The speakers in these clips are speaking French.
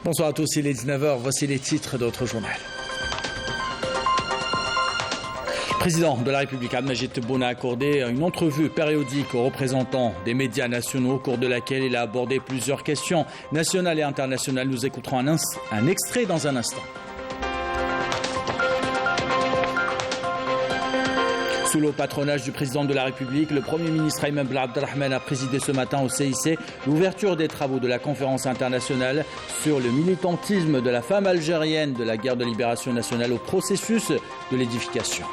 Bonsoir à tous, il est 19h, voici les titres de notre journal. Le président de la République, Abdelmajid Tebboune, a accordé une entrevue périodique aux représentants des médias nationaux, au cours de laquelle il a abordé plusieurs questions nationales et internationales. Nous écouterons un extrait dans un instant. Sous le patronage du président de la République, le Premier ministre Ayman Ben Abdelrahman a présidé ce matin au CIC l'ouverture des travaux de la conférence internationale sur le militantisme de la femme algérienne de la guerre de libération nationale au processus de l'édification.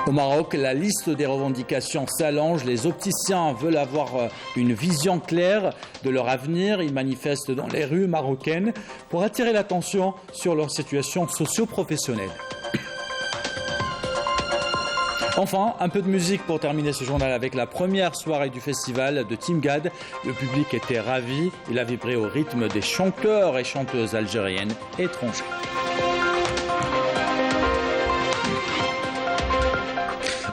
Au Maroc, la liste des revendications s'allonge. Les opticiens veulent avoir une vision claire de leur avenir. Ils manifestent dans les rues marocaines pour attirer l'attention sur leur situation socio-professionnelle. Enfin, un peu de musique pour terminer ce journal avec la première soirée du festival de Timgad. Le public était ravi. Il a vibré au rythme des chanteurs et chanteuses algériennes étrangers.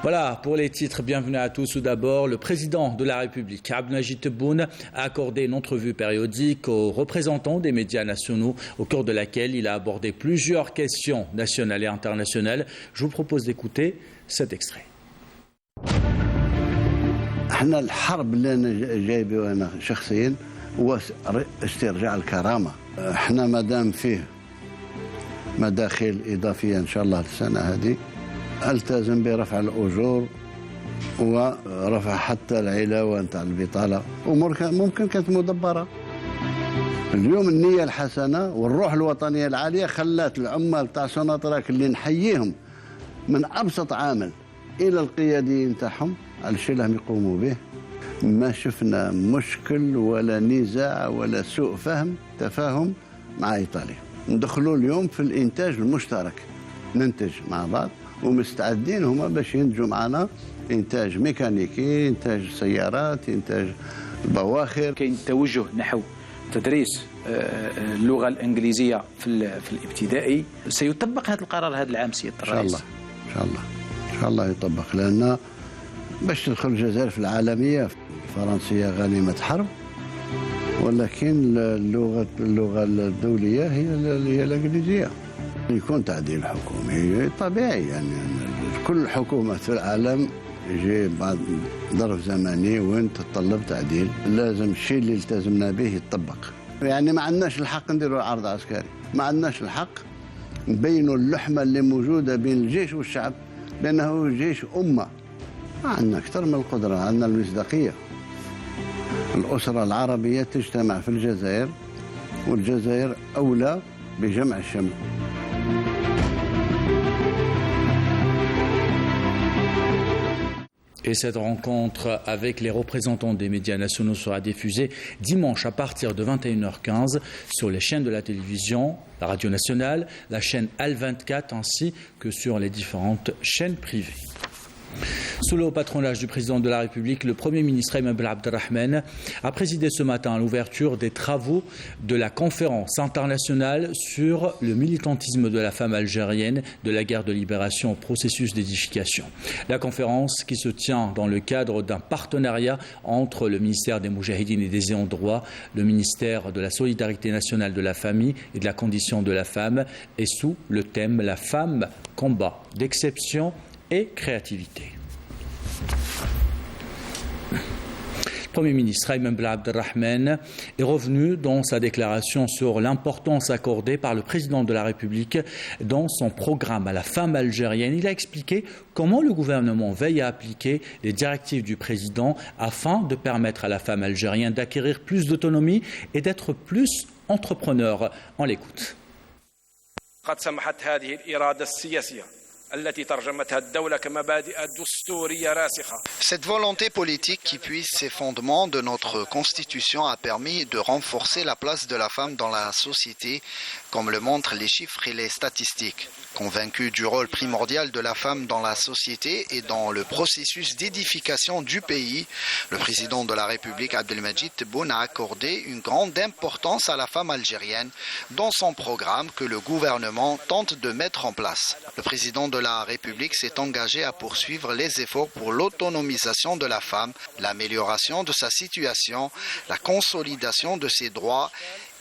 Voilà pour les titres. Bienvenue à tous. Tout d'abord, le président de la République, Abdelmajid Tebboune, a accordé une entrevue périodique aux représentants des médias nationaux, au cours de laquelle il a abordé plusieurs questions nationales et internationales. Je vous propose d'écouter cet extrait. احنا الحرب اللي انا جايبه انا شخصيا هو استرجاع الكرامه. احنا ما دام فيه مداخل اضافيه ان شاء الله السنه هذه التزم برفع الاجور ورفع حتى العلاوه نتاع البطاله. امور ممكن كانت مدبره. اليوم النيه الحسنه والروح الوطنيه العاليه خلات العمال تاع سوناطراك اللي نحييهم من ابسط عامل الى القياديين تاعهم على الشيء اللي يقوموا به. ما شفنا مشكل ولا نزاع ولا سوء فهم تفاهم مع ايطاليا. ندخلوا اليوم في الانتاج المشترك، ننتج مع بعض ومستعدين هما باش ينتجوا معنا انتاج ميكانيكي، انتاج سيارات، انتاج البواخر. كاين توجه نحو تدريس اللغه الانجليزيه في الابتدائي. سيطبق هذا القرار هذا العام سياده الرئيس؟ ان شاء الله ان شاء الله يطبق، لان باش تدخل الجزائر في العالميه الفرنسيه غنيمه حرب، ولكن اللغه الدوليه هي الانجليزيه. يكون تعديل حكومي طبيعي، يعني كل الحكومات في العالم يجي بعد ظرف زمني وين تتطلب تعديل، لازم الشيء اللي التزمنا به يتطبق. يعني ما عندناش الحق نديروا عرض عسكري، ما عندناش الحق نبينوا اللحمه اللي موجوده بين الجيش والشعب بانه جيش امه. ما عندنا اكثر من القدره، عندنا المصداقيه. الاسره العربيه تجتمع في الجزائر، والجزائر اولى بجمع الشمل. Et cette rencontre avec les représentants des médias nationaux sera diffusée dimanche à partir de 21h15 sur les chaînes de la télévision, la radio nationale, la chaîne Al24 ainsi que sur les différentes chaînes privées. Sous le patronage du président de la République, le Premier ministre Ayman Ben Abdelrahman a présidé ce matin l'ouverture des travaux de la conférence internationale sur le militantisme de la femme algérienne de la guerre de libération au processus d'édification. La conférence, qui se tient dans le cadre d'un partenariat entre le ministère des Moudjahidines et des Ayants droit, le ministère de la Solidarité nationale de la famille et de la condition de la femme, est sous le thème « La femme, combat d'exception et créativité ». Le Premier ministre Ayman Ben Abdelrahman est revenu dans sa déclaration sur l'importance accordée par le président de la République dans son programme à la femme algérienne. Il a expliqué comment le gouvernement veille à appliquer les directives du président afin de permettre à la femme algérienne d'acquérir plus d'autonomie et d'être plus entrepreneur. On l'écoute. Cette volonté politique qui puise ses fondements de notre Constitution a permis de renforcer la place de la femme dans la société, comme le montrent les chiffres et les statistiques. Convaincu du rôle primordial de la femme dans la société et dans le processus d'édification du pays, le président de la République, Abdelmadjid Tebboune, a accordé une grande importance à la femme algérienne dans son programme que le gouvernement tente de mettre en place. Le président de la République s'est engagé à poursuivre les efforts pour l'autonomisation de la femme, l'amélioration de sa situation, la consolidation de ses droits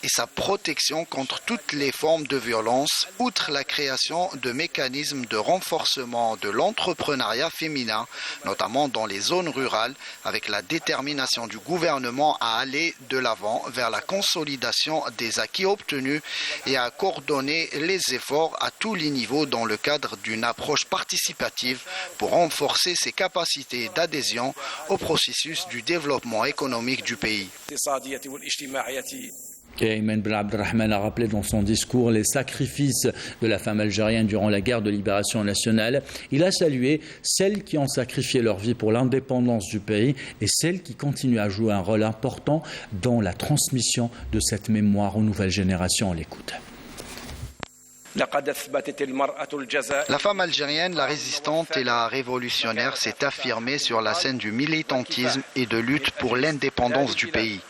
et sa protection contre toutes les formes de violence, outre la création de mécanismes de renforcement de l'entrepreneuriat féminin, notamment dans les zones rurales, avec la détermination du gouvernement à aller de l'avant vers la consolidation des acquis obtenus et à coordonner les efforts à tous les niveaux dans le cadre d'une approche participative pour renforcer ses capacités d'adhésion au processus du développement économique du pays. Ayman Ben Abdelrahman a rappelé dans son discours les sacrifices de la femme algérienne durant la guerre de libération nationale. Il a salué celles qui ont sacrifié leur vie pour l'indépendance du pays et celles qui continuent à jouer un rôle important dans la transmission de cette mémoire aux nouvelles générations. On l'écoute. La femme algérienne, la résistante et la révolutionnaire s'est affirmée sur la scène du militantisme et de lutte pour l'indépendance du pays.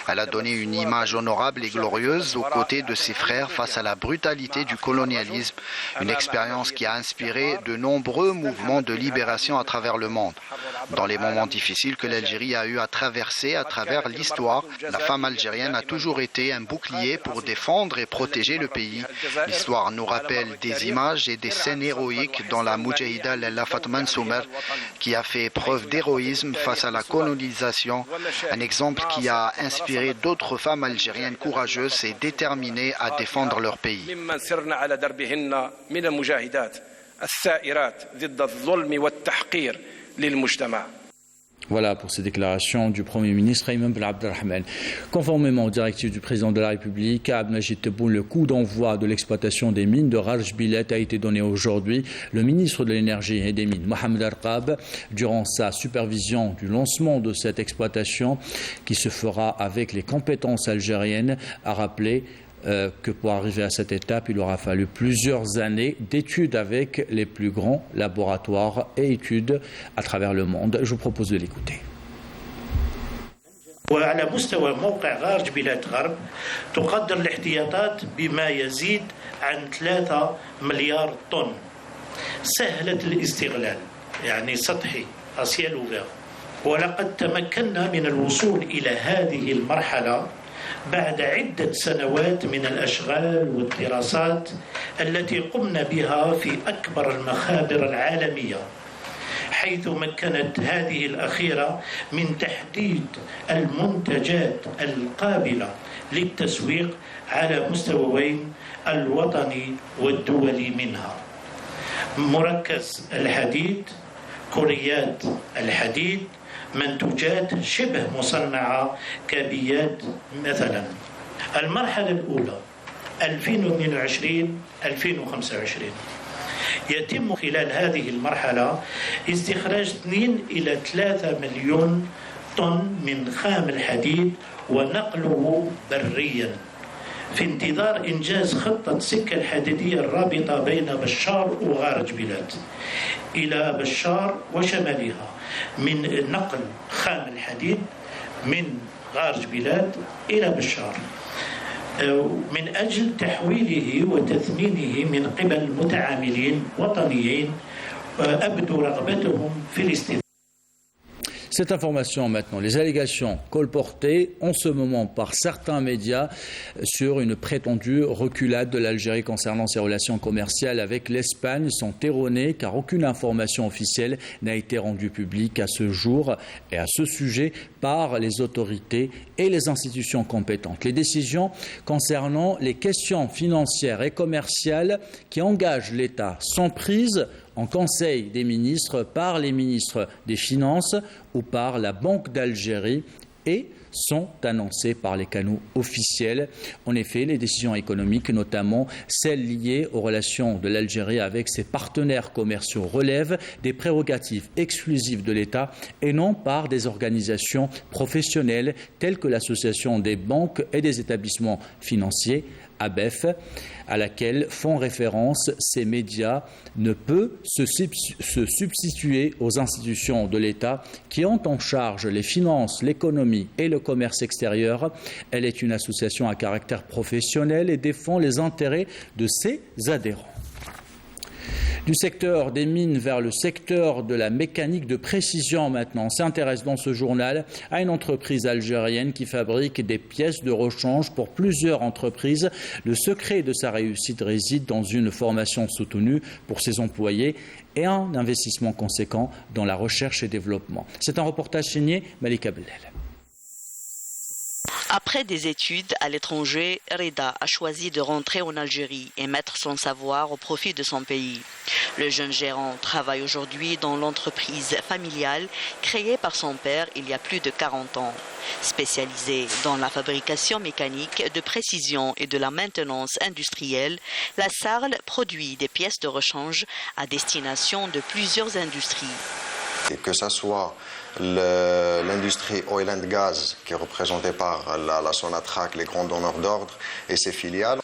Elle a donné une image honorable et glorieuse aux côtés de ses frères face à la brutalité du colonialisme, une expérience qui a inspiré de nombreux mouvements de libération à travers le monde. Dans les moments difficiles que l'Algérie a eu à traverser à travers l'histoire, la femme algérienne a toujours été un bouclier pour défendre et protéger le pays. L'histoire nous rappelle des images et des scènes héroïques dans la Moudjahida Lalla Fatma Nsoumer, qui a fait preuve d'héroïsme face à la colonisation, un exemple qui a inspiré d'autres femmes algériennes courageuses et déterminées à défendre leur pays. Voilà pour ces déclarations du Premier ministre Ayman Ben Abdelrahman. Conformément aux directives du président de la République, Abdelmadjid Tebboune, le coup d'envoi de l'exploitation des mines de Rarj Bilet a été donné aujourd'hui. Le ministre de l'Énergie et des Mines, Mohamed Arqab, durant sa supervision du lancement de cette exploitation qui se fera avec les compétences algériennes, a rappelé que pour arriver à cette étape, il aura fallu plusieurs années d'études avec les plus grands laboratoires et études à travers le monde. Je vous propose de l'écouter. وعلى مستوى موقع غارج بلاد غرب تقدر الاحتياطات بما يزيد عن 3 مليار طن سهلة الاستغلال يعني سطحي أسيال وغير ولقد تمكنا من الوصول إلى هذه المرحلة بعد عدة سنوات من الأشغال والدراسات التي قمنا بها في أكبر المخابر العالمية حيث مكنت هذه الأخيرة من تحديد المنتجات القابلة للتسويق على مستويين الوطني والدولي منها مركز الحديد، كريات الحديد، منتوجات شبه مصنعة كابيات مثلا. المرحلة الأولى 2022-2025 يتم خلال هذه المرحلة استخراج 2 إلى 3 مليون طن من خام الحديد ونقله بريا في انتظار إنجاز خطة سكة الحديدية الرابطة بين بشار وغارج بلاد إلى بشار وشمالها من نقل خام الحديد من غارج بلاد إلى بشار من أجل تحويله وتثمينه من قبل متعاملين وطنيين أبدوا رغبتهم في الاستثمار. Cette information maintenant, les allégations colportées en ce moment par certains médias sur une prétendue reculade de l'Algérie concernant ses relations commerciales avec l'Espagne sont erronées car aucune information officielle n'a été rendue publique à ce jour et à ce sujet par les autorités et les institutions compétentes. Les décisions concernant les questions financières et commerciales qui engagent l'État sont prises en Conseil des ministres par les ministres des Finances ou par la Banque d'Algérie et sont annoncées par les canaux officiels. En effet, les décisions économiques, notamment celles liées aux relations de l'Algérie avec ses partenaires commerciaux, relèvent des prérogatives exclusives de l'État et non par des organisations professionnelles telles que l'Association des banques et des établissements financiers, ABEF, à laquelle font référence ces médias, ne peut se substituer aux institutions de l'État qui ont en charge les finances, l'économie et le commerce extérieur. Elle est une association à caractère professionnel et défend les intérêts de ses adhérents. Du secteur des mines vers le secteur de la mécanique de précision maintenant. On s'intéresse dans ce journal à une entreprise algérienne qui fabrique des pièces de rechange pour plusieurs entreprises. Le secret de sa réussite réside dans une formation soutenue pour ses employés et un investissement conséquent dans la recherche et développement. C'est un reportage signé Malika Bellel. Après des études à l'étranger, Reda a choisi de rentrer en Algérie et mettre son savoir au profit de son pays. Le jeune gérant travaille aujourd'hui dans l'entreprise familiale créée par son père il y a plus de 40 ans. Spécialisée dans la fabrication mécanique de précision et de la maintenance industrielle, la Sarl produit des pièces de rechange à destination de plusieurs industries. Et que ce soit l'industrie oil and gas qui est représentée par la Sonatrach, les grands donneurs d'ordre et ses filiales.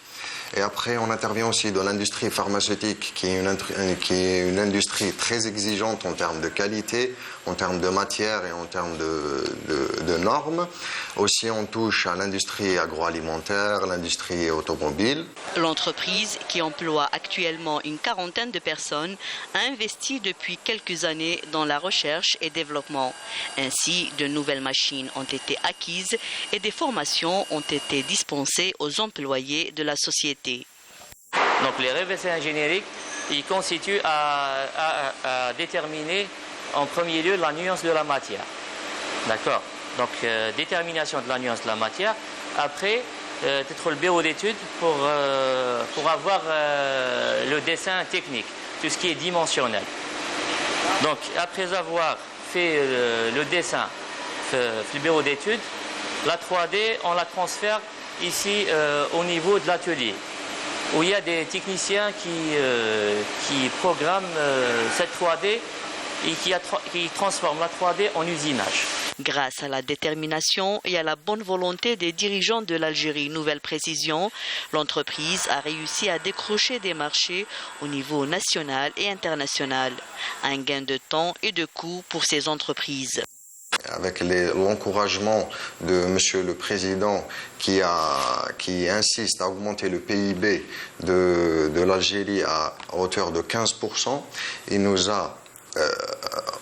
Et après, on intervient aussi dans l'industrie pharmaceutique qui est une industrie très exigeante en termes de qualité, en termes de matière et en termes de normes. Aussi, on touche à l'industrie agroalimentaire, l'industrie automobile. L'entreprise, qui emploie actuellement une quarantaine de personnes, a investi depuis quelques années dans la recherche et développement. Ainsi, de nouvelles machines ont été acquises et des formations ont été dispensées aux employés de la société. Donc les réveils ingénieriques, ils constituent à déterminer en premier lieu la nuance de la matière. D'accord. Donc détermination de la nuance de la matière. Après, peut-être le bureau d'études pour avoir le dessin technique, tout ce qui est dimensionnel. Donc après avoir fait le dessin, le bureau d'études, la 3D, on la transfère ici au niveau de l'atelier, où il y a des techniciens qui programment cette 3D et qui transforment la 3D en usinage. Grâce à la détermination et à la bonne volonté des dirigeants de l'Algérie Nouvelle Précision, l'entreprise a réussi à décrocher des marchés au niveau national et international. Un gain de temps et de coûts pour ces entreprises. Avec l'encouragement de Monsieur le Président qui insiste à augmenter le PIB de l'Algérie à hauteur de 15%, il nous a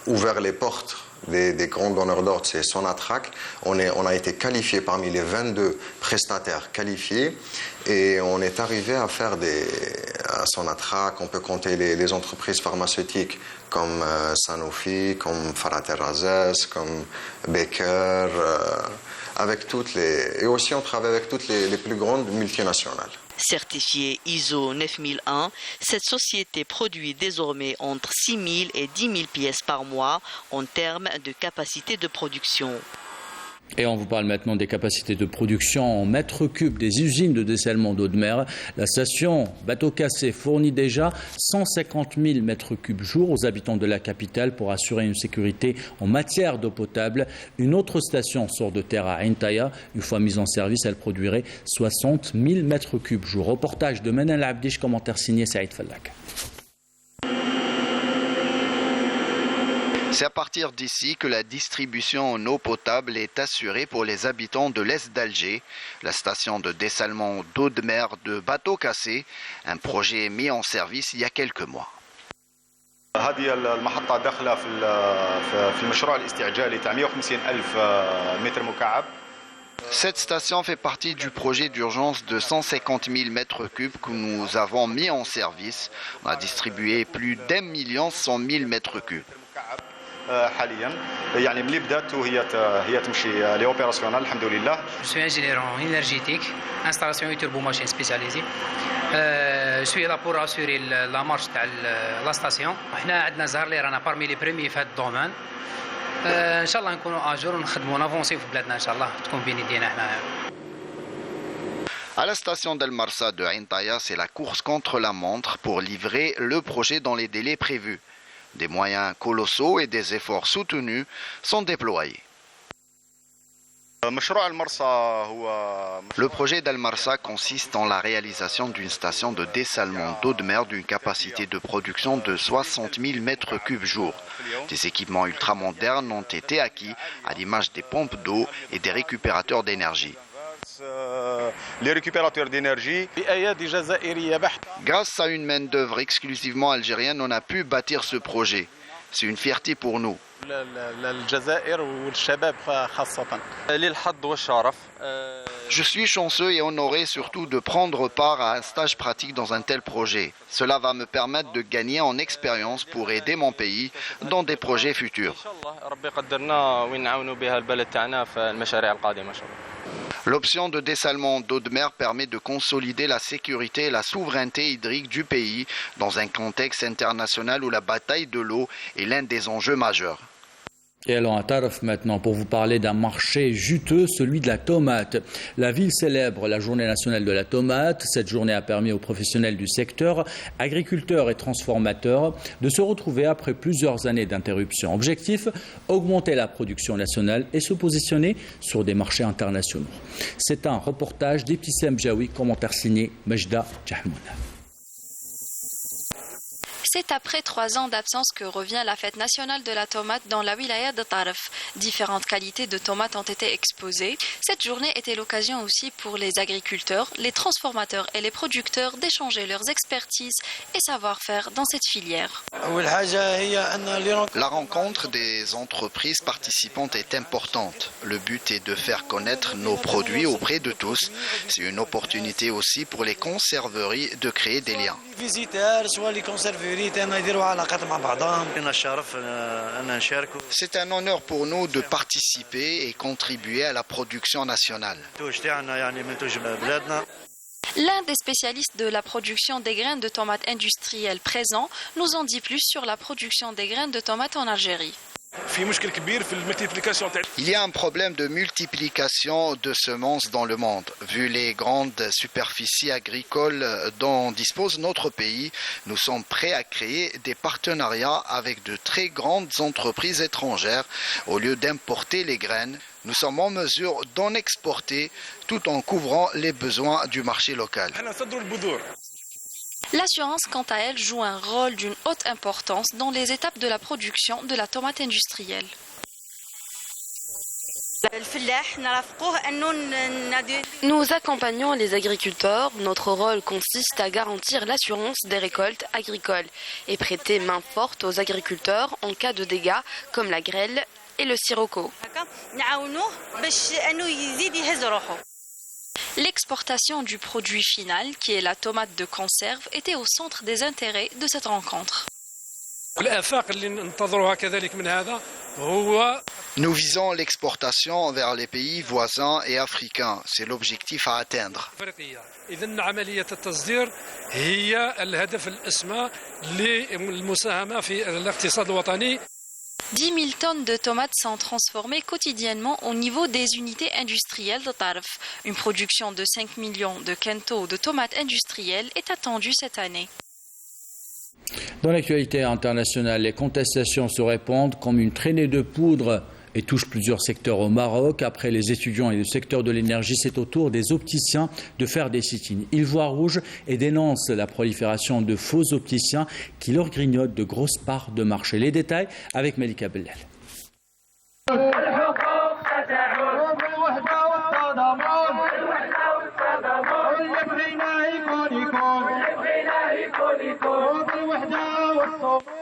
ouvert les portes des grands donneurs d'ordre, c'est Sonatrach. On a été qualifié parmi les 22 prestataires qualifiés et on est arrivé à faire à Sonatrach, on peut compter les entreprises pharmaceutiques comme Sanofi, comme Farah Terrazes, comme Baker, et aussi on travaille avec toutes les plus grandes multinationales. Certifiée ISO 9001, cette société produit désormais entre 6 000 et 10 000 pièces par mois en termes de capacité de production. Et on vous parle maintenant des capacités de production en mètres cubes des usines de dessalement d'eau de mer. La station Bateau Cassé fournit déjà 150 000 mètres cubes jour aux habitants de la capitale pour assurer une sécurité en matière d'eau potable. Une autre station sort de terre à Intaya. Une fois mise en service, elle produirait 60 000 mètres cubes jour. Reportage de Menan Abdish, commentaire signé Saïd Fallak. C'est à partir d'ici que la distribution en eau potable est assurée pour les habitants de l'Est d'Alger. La station de dessalement d'eau de mer de Bateau Cassé, un projet mis en service il y a quelques mois. Cette station fait partie du projet d'urgence de 150 000 mètres cubes que nous avons mis en service. On a distribué plus d'1 100 000 mètres cubes. Je suis ingénieur en énergétique, installation et turbomachine spécialisée. Je suis là pour assurer la marche de la station. On a parmi les premiers faits de domaine. ان شاء الله نكونوا اجور ونخدموا نافونسيو في بلادنا ان شاء الله تكون بين يدينا حنايا. À la station d'El Marsa de Ain Taya, c'est la course contre la montre pour livrer le projet dans les délais prévus. Des moyens colossaux et des efforts soutenus sont déployés. Le projet d'El Marsa consiste en la réalisation d'une station de dessalement d'eau de mer d'une capacité de production de 60 000 mètres cubes jour. Des équipements ultramodernes ont été acquis, à l'image des pompes d'eau et des récupérateurs d'énergie. Grâce à une main-d'œuvre exclusivement algérienne, on a pu bâtir ce projet. C'est une fierté pour nous. Je suis chanceux et honoré surtout de prendre part à un stage pratique dans un tel projet. Cela va me permettre de gagner en expérience pour aider mon pays dans des projets futurs. L'option de dessalement d'eau de mer permet de consolider la sécurité et la souveraineté hydrique du pays dans un contexte international où la bataille de l'eau est l'un des enjeux majeurs. Et allons à Tarf maintenant pour vous parler d'un marché juteux, celui de la tomate. La ville célèbre la journée nationale de la tomate. Cette journée a permis aux professionnels du secteur, agriculteurs et transformateurs, de se retrouver après plusieurs années d'interruption. Objectif, augmenter la production nationale et se positionner sur des marchés internationaux. C'est un reportage d'Ibtissam Jaoui, commentaire signé Majda Jahmoun. C'est après 3 ans d'absence que revient la fête nationale de la tomate dans la wilaya de Tarf. Différentes qualités de tomates ont été exposées. Cette journée était l'occasion aussi pour les agriculteurs, les transformateurs et les producteurs d'échanger leurs expertises et savoir-faire dans cette filière. La rencontre des entreprises participantes est importante. Le but est de faire connaître nos produits auprès de tous. C'est une opportunité aussi pour les conserveries de créer des liens. C'est un honneur pour nous de participer et contribuer à la production nationale. L'un des spécialistes de la production des graines de tomates industrielles présents nous en dit plus sur la production des graines de tomates en Algérie. Il y a un problème de multiplication de semences dans le monde. Vu les grandes superficies agricoles dont dispose notre pays, nous sommes prêts à créer des partenariats avec de très grandes entreprises étrangères. Au lieu d'importer les graines, nous sommes en mesure d'en exporter tout en couvrant les besoins du marché local. L'assurance, quant à elle, joue un rôle d'une haute importance dans les étapes de la production de la tomate industrielle. Nous accompagnons les agriculteurs. Notre rôle consiste à garantir l'assurance des récoltes agricoles et prêter main forte aux agriculteurs en cas de dégâts comme la grêle et le sirocco. L'exportation du produit final, qui est la tomate de conserve, était au centre des intérêts de cette rencontre. Nous visons l'exportation vers les pays voisins et africains. C'est l'objectif à atteindre. 10 000 tonnes de tomates sont transformées quotidiennement au niveau des unités industrielles de Tarf. Une production de 5 millions de quintaux de tomates industrielles est attendue cette année. Dans l'actualité internationale, les contestations se répandent comme une traînée de poudre et touchent plusieurs secteurs au Maroc. Après les étudiants et le secteur de l'énergie, c'est au tour des opticiens de faire des sit-ins. Ils voient rouge et dénoncent la prolifération de faux opticiens qui leur grignotent de grosses parts de marché. Les détails avec Malika Bellal.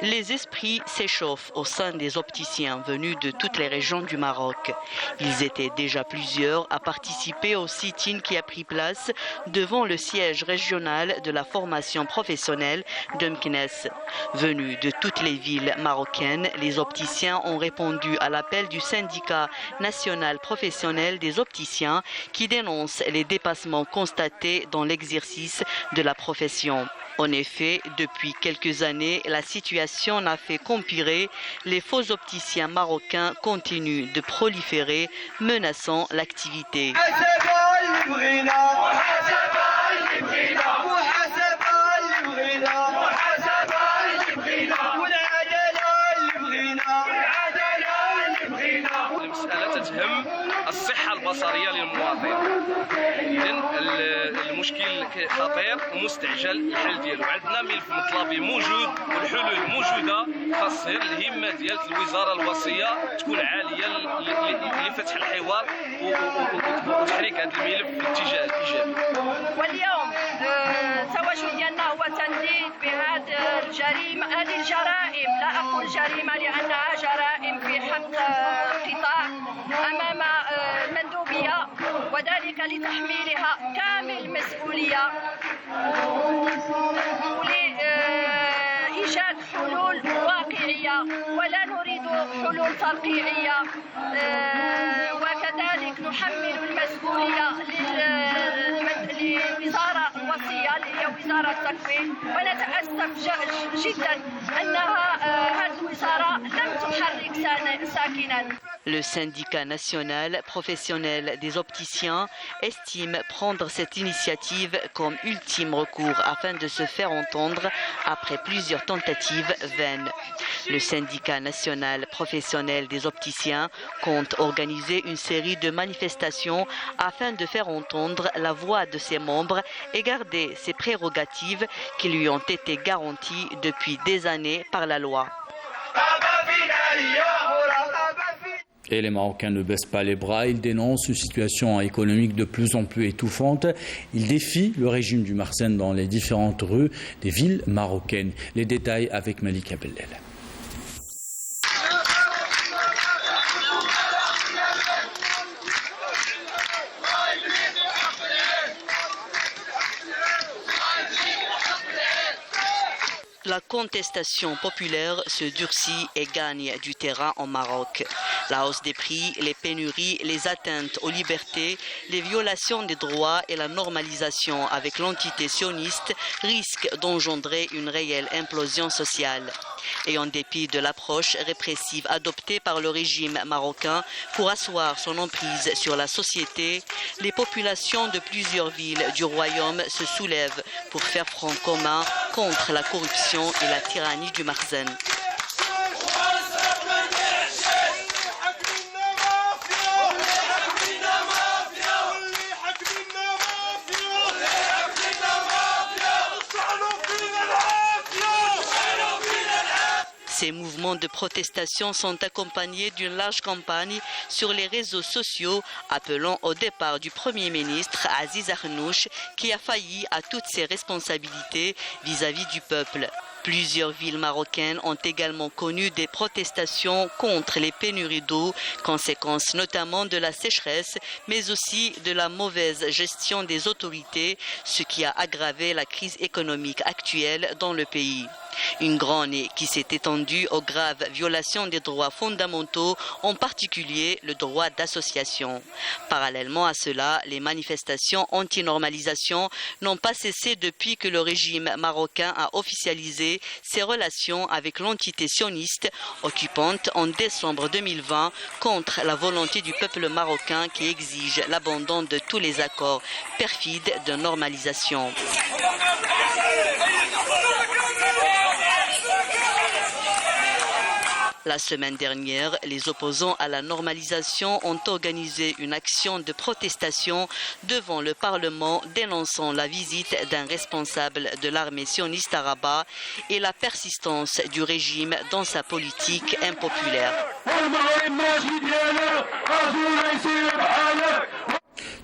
Les esprits s'échauffent au sein des opticiens venus de toutes les régions du Maroc. Ils étaient déjà plusieurs à participer au sit-in qui a pris place devant le siège régional de la formation professionnelle de Meknès. Venus de toutes les villes marocaines, les opticiens ont répondu à l'appel du syndicat national professionnel des opticiens qui dénonce les dépassements constatés dans l'exercice de la profession. En effet, depuis quelques années, la situation n'a fait qu'empirer. Les faux opticiens marocains continuent de proliférer, menaçant l'activité. الصحة البصرية للمواطن. إذن المشكل خطير ومستعجل الحل ديالو. عندنا ملف مطلبي موجود والحلول موجودة، خاص الهمة ديال الوزارة الوصية تكون عالية لفتح الحوار وتحريك هذا الملف في الاتجاه الإيجابي. واليوم التواجد ديالنا هو تنديد بهذه الجريمة، هذه الجرائم، لا أقول جريمة لأنها جرائم في حق قطاع أمام المندوبية، وذلك لتحميلها كامل المسؤولية ولإيجاد حلول واقعية، ولا نريد حلول ترقيعية. وكذلك نحمل المسؤولية للوزارة الوصية اللي هي وزارة التكوين، ونتأسف جدا أنها هذه الوزارة لم تحرك ساكنا. Le syndicat national professionnel des opticiens estime prendre cette initiative comme ultime recours afin de se faire entendre après plusieurs tentatives vaines. Le syndicat national professionnel des opticiens compte organiser une série de manifestations afin de faire entendre la voix de ses membres et garder ses prérogatives qui lui ont été garanties depuis des années par la loi. Et les Marocains ne baissent pas les bras, ils dénoncent une situation économique de plus en plus étouffante. Ils défient le régime du Marsen dans les différentes rues des villes marocaines. Les détails avec Malika Bellel. La contestation populaire se durcit et gagne du terrain au Maroc. La hausse des prix, les pénuries, les atteintes aux libertés, les violations des droits et la normalisation avec l'entité sioniste risquent d'engendrer une réelle implosion sociale. Et en dépit de l'approche répressive adoptée par le régime marocain pour asseoir son emprise sur la société, les populations de plusieurs villes du royaume se soulèvent pour faire front commun contre la corruption et la tyrannie du Marsen. Ces mouvements de protestation sont accompagnés d'une large campagne sur les réseaux sociaux appelant au départ du Premier ministre Aziz Arnouch qui a failli à toutes ses responsabilités vis-à-vis du peuple. Plusieurs villes marocaines ont également connu des protestations contre les pénuries d'eau, conséquence notamment de la sécheresse, mais aussi de la mauvaise gestion des autorités, ce qui a aggravé la crise économique actuelle dans le pays. Une grogne qui s'est étendue aux graves violations des droits fondamentaux, en particulier le droit d'association. Parallèlement à cela, les manifestations anti-normalisation n'ont pas cessé depuis que le régime marocain a officialisé ses relations avec l'entité sioniste occupante en décembre 2020 contre la volonté du peuple marocain qui exige l'abandon de tous les accords perfides de normalisation. La semaine dernière, les opposants à la normalisation ont organisé une action de protestation devant le Parlement dénonçant la visite d'un responsable de l'armée sioniste à Rabat et la persistance du régime dans sa politique impopulaire.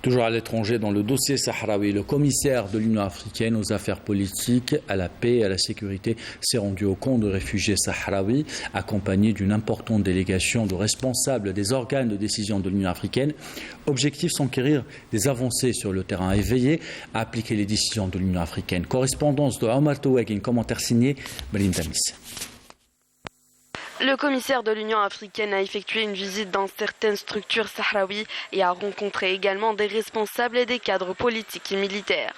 Toujours à l'étranger, dans le dossier sahraoui, le commissaire de l'Union africaine aux affaires politiques, à la paix et à la sécurité s'est rendu au camp de réfugiés sahraouis, accompagné d'une importante délégation de responsables des organes de décision de l'Union africaine. Objectif, s'enquérir des avancées sur le terrain et veiller à appliquer les décisions de l'Union africaine. Correspondance de Omar Touag, un commentaire signé Belinda Miss. Le commissaire de l'Union africaine a effectué une visite dans certaines structures sahraouies et a rencontré également des responsables et des cadres politiques et militaires.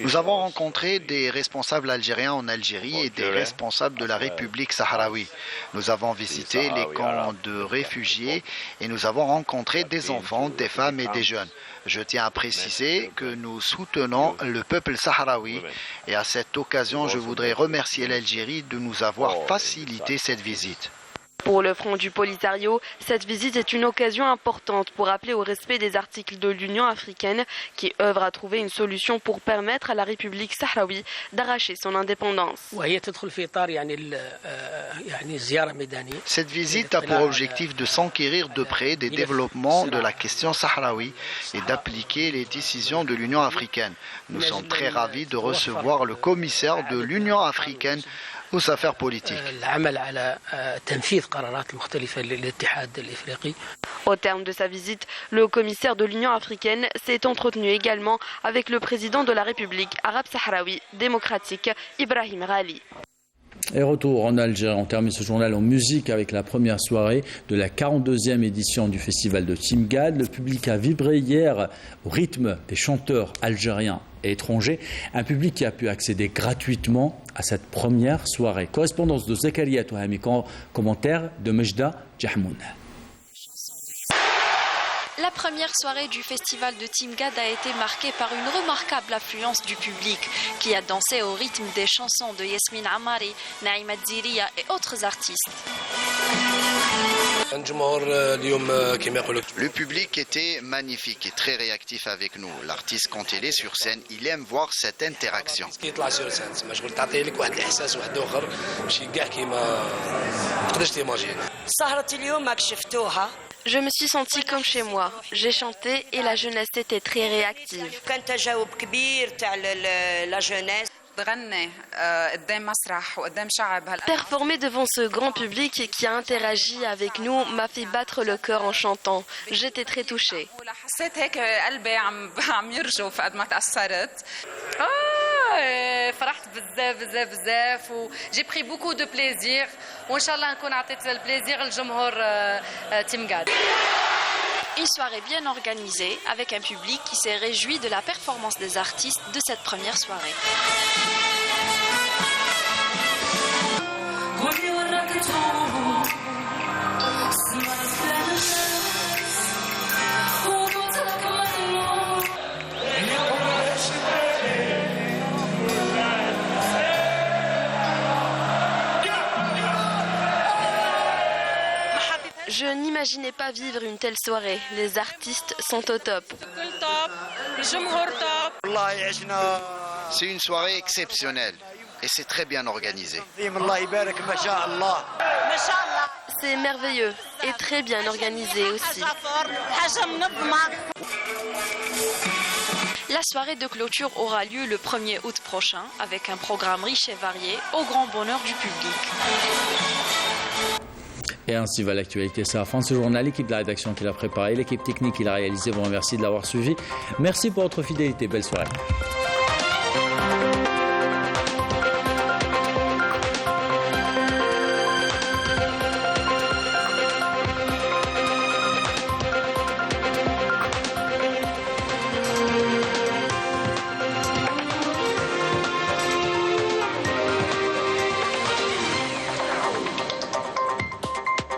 Nous avons rencontré des responsables algériens en Algérie et des responsables de la République sahraoui. Nous avons visité les camps de réfugiés et nous avons rencontré des enfants, des femmes et des jeunes. Je tiens à préciser que nous soutenons le peuple sahraoui et à cette occasion, je voudrais remercier l'Algérie de nous avoir facilité cette visite. Pour le Front du Polisario, cette visite est une occasion importante pour appeler au respect des articles de l'Union africaine qui œuvrent à trouver une solution pour permettre à la République sahraoui d'arracher son indépendance. Cette visite a pour objectif de s'enquérir de près des développements de la question sahraoui et d'appliquer les décisions de l'Union africaine. Nous sommes très ravis de recevoir le commissaire de l'Union africaine aux affaires politiques. Au terme de sa visite, le commissaire de l'Union africaine s'est entretenu également avec le président de la République arabe sahraoui démocratique, Ibrahim Ghali. Et retour en Algérie, on termine ce journal en musique avec la première soirée de la 42e édition du festival de Timgad. Le public a vibré hier au rythme des chanteurs algériens et étrangers, un public qui a pu accéder gratuitement à cette première soirée. Correspondance de Zakaria Touhami, commentaire de Mejda Jahmoun. La première soirée du festival de Timgad a été marquée par une remarquable affluence du public qui a dansé au rythme des chansons de Yasmine Amari, Naïma Dziriya et autres artistes. Le public était magnifique et très réactif avec nous. L'artiste, quand il est sur scène, il aime voir cette interaction. Je me suis sentie comme chez moi. J'ai chanté et la jeunesse était très réactive. Performer devant ce grand public qui a interagi avec nous m'a fait battre le cœur en chantant. J'étais très touchée. J'ai pris beaucoup de plaisir. Inch'Allah, نكون عطيت البليزير للجمهور تيمغاد. Une soirée bien organisée avec un public qui s'est réjoui de la performance des artistes de cette première soirée. Je n'imaginais pas vivre une telle soirée. Les artistes sont au top. C'est une soirée exceptionnelle et c'est très bien organisé. C'est merveilleux et très bien organisé aussi. La soirée de clôture aura lieu le 1er août prochain avec un programme riche et varié au grand bonheur du public. Et ainsi va l'actualité. C'est la fin de ce journal. L'équipe de la rédaction qui l'a préparé, l'équipe technique qui l'a réalisé vous remercie de l'avoir suivi. Merci pour votre fidélité. Belle soirée.